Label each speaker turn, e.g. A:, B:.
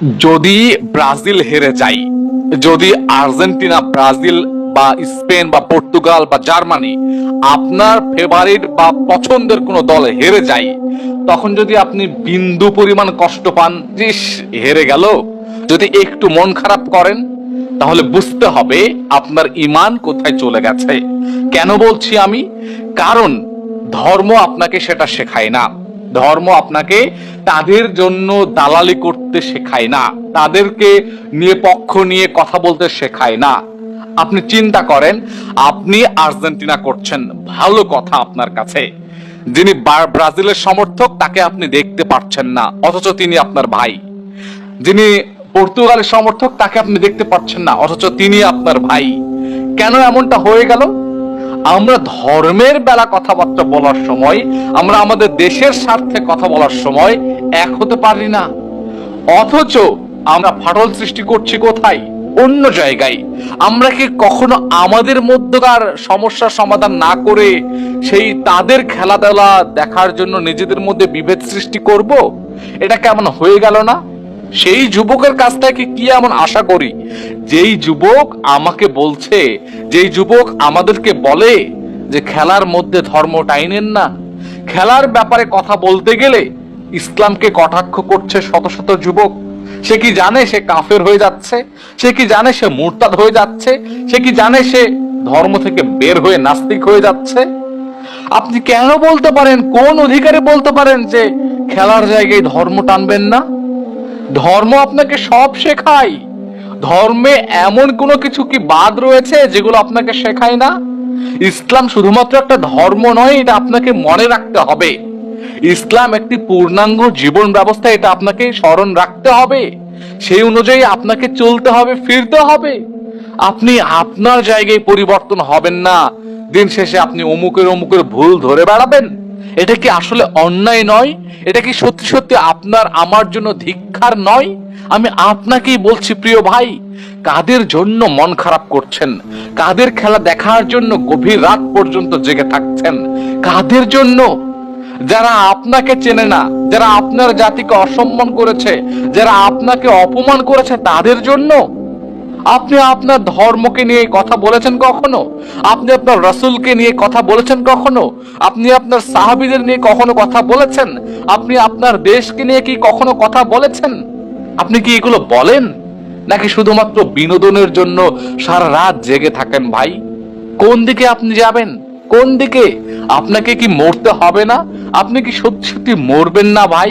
A: যদি ব্রাজিল হেরে যায়, যদি আর্জেন্টিনা, ব্রাজিল বা স্পেন বা পর্তুগাল বা জার্মানি, আপনার ফেভারিট বা পছন্দের কোনো দল হেরে যায়, তখন যদি আপনি বিন্দু পরিমাণ কষ্ট পান, ইস হেরে গেল, যদি একটু মন খারাপ করেন, তাহলে বুঝতে হবে আপনার ঈমান কোথায় চলে গেছে। কেন বলছি আমি? কারণ ধর্ম আপনাকে সেটা শেখায় না। ধর্ম আপনাকে তাদের জন্য দালালি করতে শেখায় না, তাদেরকে নিয়ে পক্ষ নিয়ে কথা বলতে শেখায় না। আপনি চিন্তা করেন, আপনি আর্জেন্টিনা করছেন, ভালো কথা আপনার কাছে। যিনি ব্রাজিলের সমর্থক তাকে আপনি দেখতে পাচ্ছেন না, অথচ তিনি আপনার ভাই। যিনি পর্তুগালের সমর্থক তাকে আপনি দেখতে পাচ্ছেন না, অথচ তিনি আপনার ভাই। কেন এমনটা হয়ে গেল? আমরা ধর্মের বেলা কথাবার্তা বলার সময়, আমরা আমাদের দেশের স্বার্থে কথা বলার সময় এক হতে পারি না, অথচ আমরা ফাটল সৃষ্টি করছি কোথায়? অন্য জায়গায়। আমরা কি কখনো আমাদের মধ্যকার সমস্যার সমাধান না করে সেই তাদের খেলাধুলা দেখার জন্য নিজেদের মধ্যে বিভেদ সৃষ্টি করব? এটা কেমন হয়ে গেল না? সেই যুবকের কাছ থেকে কি এমন আশা করি, যেই যুবক আমাকে বলছে, যেই যুবক আমাদেরকে বলে যে খেলার মধ্যে ধর্ম টাইনেন না, খেলার ব্যাপারে কথা বলতে গেলে ইসলামকে কটাক্ষ করছে শত শত যুবক। সে কি জানে সে কাফের হয়ে যাচ্ছে? সে কি জানে সে মুরতাদ হয়ে যাচ্ছে? সে কি জানে সে ধর্ম থেকে বের হয়ে নাস্তিক হয়ে যাচ্ছে? আপনি কেন বলতে পারেন, কোন অধিকারে বলতে পারেন যে খেলার জায়গায় ধর্ম টানবেন না? ধর্ম আপনাকে সব শেখায়। ধর্মে এমন কোনো কিছু কি বাদ রয়েছে যেগুলো আপনাকে শেখায় না? ইসলাম শুধুমাত্র একটা ধর্ম নয়, এটা আপনাকে মনে রাখতে হবে। ইসলাম একটি পূর্ণাঙ্গ জীবন ব্যবস্থা, এটা আপনাকে স্মরণ রাখতে হবে। সেই অনুযায়ী আপনাকে চলতে হবে, ফিরতে হবে। আপনি আপনার জায়গায় পরিবর্তন হবেন না, দিন শেষে আপনি অমুকের অমুকের ভুল ধরে বেড়াবেন। এটা কি আসলে অন্যায় নয়? এটা কি সত্যি সত্যি আপনার আমার জন্য ধিক্কার নয়? আমি আপনাকেই বলছি প্রিয় ভাই, কাদের জন্য মন খারাপ করছেন, কাদের খেলা দেখার জন্য গভীর রাত পর্যন্ত জেগে থাকছেন, কাদের জন্য? যারা আপনাকে চেনে না, যারা আপনার জাতিকে অসম্মান করেছে, যারা আপনাকে অপমান করেছে, তাদের জন্য? আপনি আপনার ধর্মকে নিয়ে কথা বলেছেন কখনো? আপনি আপনার রাসূলকে নিয়ে কথা বলেছেন কখনো? আপনি আপনার সাহাবীদের নিয়ে কখনো কথা বলেছেন? আপনি আপনার দেশকে নিয়ে কি কখনো কথা বলেছেন? আপনি কি এগুলো বলেন, নাকি শুধুমাত্র বিনোদনের জন্য সারা রাত জেগে থাকেন? ভাই, কোন দিকে আপনি যাবেন? কোন দিকে? আপনাকে কি মরতে হবে না? আপনি কি সত্যি সত্যি মরবেন না ভাই?